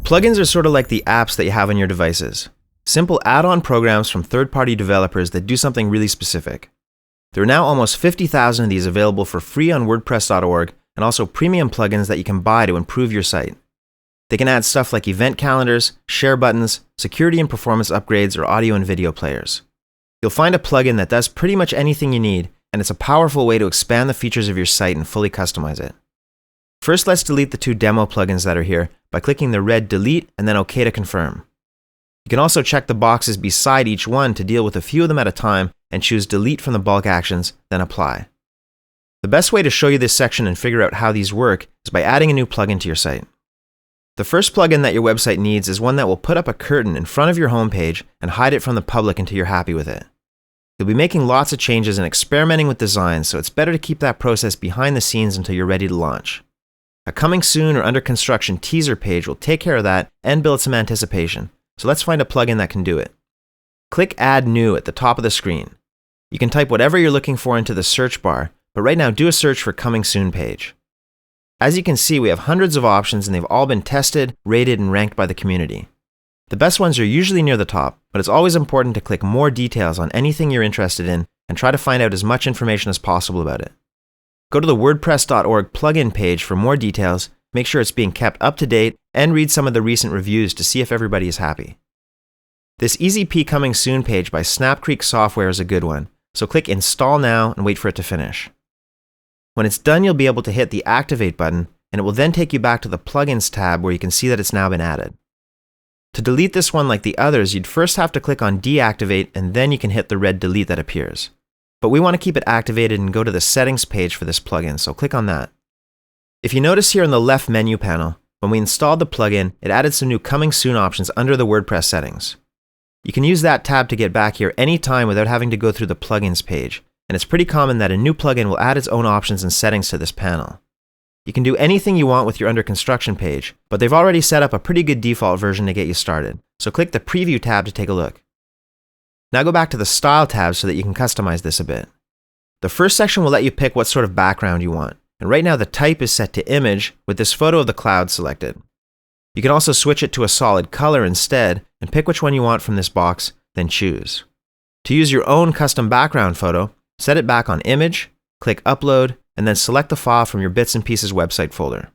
Plugins are sort of like the apps that you have on your devices. Simple add-on programs from third-party developers that do something really specific. There are now almost 50,000 of these available for free on WordPress.org, and also premium plugins that you can buy to improve your site. They can add stuff like event calendars, share buttons, security and performance upgrades, or audio and video players. You'll find a plugin that does pretty much anything you need, and it's a powerful way to expand the features of your site and fully customize it. First, let's delete the 2 demo plugins that are here by clicking the red Delete and then OK to confirm. You can also check the boxes beside each one to deal with a few of them at a time and choose Delete from the bulk actions, then Apply. The best way to show you this section and figure out how these work is by adding a new plugin to your site. The first plugin that your website needs is one that will put up a curtain in front of your homepage and hide it from the public until you're happy with it. You'll be making lots of changes and experimenting with designs, so it's better to keep that process behind the scenes until you're ready to launch. A coming soon or under construction teaser page will take care of that and build some anticipation, so let's find a plugin that can do it. Click Add New at the top of the screen. You can type whatever you're looking for into the search bar, but right now do a search for Coming Soon page. As you can see, we have hundreds of options and they've all been tested, rated, and ranked by the community. The best ones are usually near the top, but it's always important to click more details on anything you're interested in and try to find out as much information as possible about it. Go to the WordPress.org plugin page for more details, make sure it's being kept up to date, and read some of the recent reviews to see if everybody is happy. This EasyP Coming Soon page by Snap Creek Software is a good one, so click Install Now and wait for it to finish. When it's done, you'll be able to hit the Activate button, and it will then take you back to the Plugins tab where you can see that it's now been added. To delete this one like the others, you'd first have to click on Deactivate, and then you can hit the red Delete that appears. But we want to keep it activated and go to the Settings page for this plugin, so click on that. If you notice here in the left menu panel, when we installed the plugin, it added some new Coming Soon options under the WordPress settings. You can use that tab to get back here anytime without having to go through the Plugins page, and it's pretty common that a new plugin will add its own options and settings to this panel. You can do anything you want with your under construction page, but they've already set up a pretty good default version to get you started, so click the Preview tab to take a look. Now go back to the Style tab so that you can customize this a bit. The first section will let you pick what sort of background you want, and right now the type is set to Image with this photo of the cloud selected. You can also switch it to a solid color instead and pick which one you want from this box, then choose. To use your own custom background photo, set it back on Image, click Upload, and then select the file from your Bits and Pieces website folder.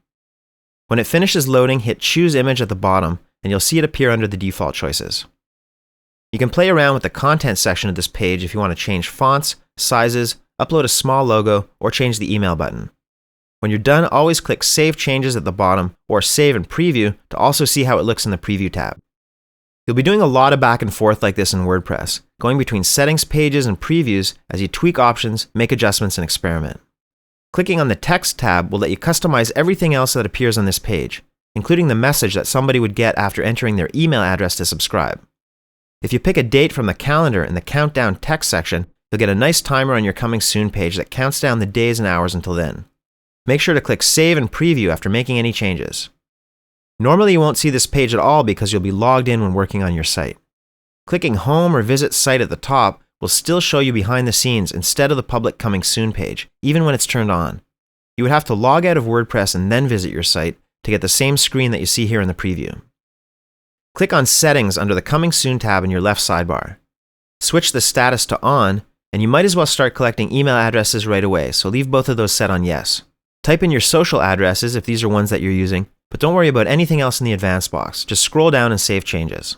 When it finishes loading, hit Choose Image at the bottom, and you'll see it appear under the default choices. You can play around with the content section of this page if you want to change fonts, sizes, upload a small logo, or change the email button. When you're done, always click Save Changes at the bottom, or Save and Preview to also see how it looks in the Preview tab. You'll be doing a lot of back and forth like this in WordPress, going between settings pages and previews as you tweak options, make adjustments, and experiment. Clicking on the Text tab will let you customize everything else that appears on this page, including the message that somebody would get after entering their email address to subscribe. If you pick a date from the calendar in the Countdown text section, you'll get a nice timer on your Coming Soon page that counts down the days and hours until then. Make sure to click Save and Preview after making any changes. Normally you won't see this page at all because you'll be logged in when working on your site. Clicking Home or Visit Site at the top will still show you behind the scenes instead of the public Coming Soon page, even when it's turned on. You would have to log out of WordPress and then visit your site to get the same screen that you see here in the preview. Click on Settings under the Coming Soon tab in your left sidebar. Switch the status to On, and you might as well start collecting email addresses right away, so leave both of those set on Yes. Type in your social addresses if these are ones that you're using, but don't worry about anything else in the Advanced box. Just scroll down and save changes.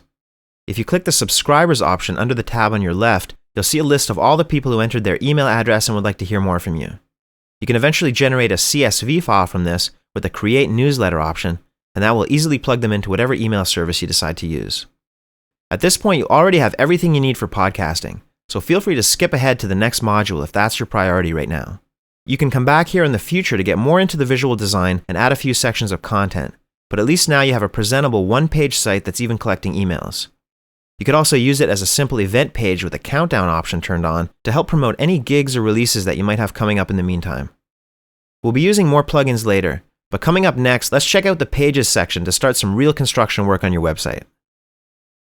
If you click the Subscribers option under the tab on your left, you'll see a list of all the people who entered their email address and would like to hear more from you. You can eventually generate a CSV file from this with the Create Newsletter option, and that will easily plug them into whatever email service you decide to use. At this point, you already have everything you need for podcasting, so feel free to skip ahead to the next module if that's your priority right now. You can come back here in the future to get more into the visual design and add a few sections of content, but at least now you have a presentable one-page site that's even collecting emails. You could also use it as a simple event page with a countdown option turned on to help promote any gigs or releases that you might have coming up in the meantime. We'll be using more plugins later, but coming up next, let's check out the Pages section to start some real construction work on your website.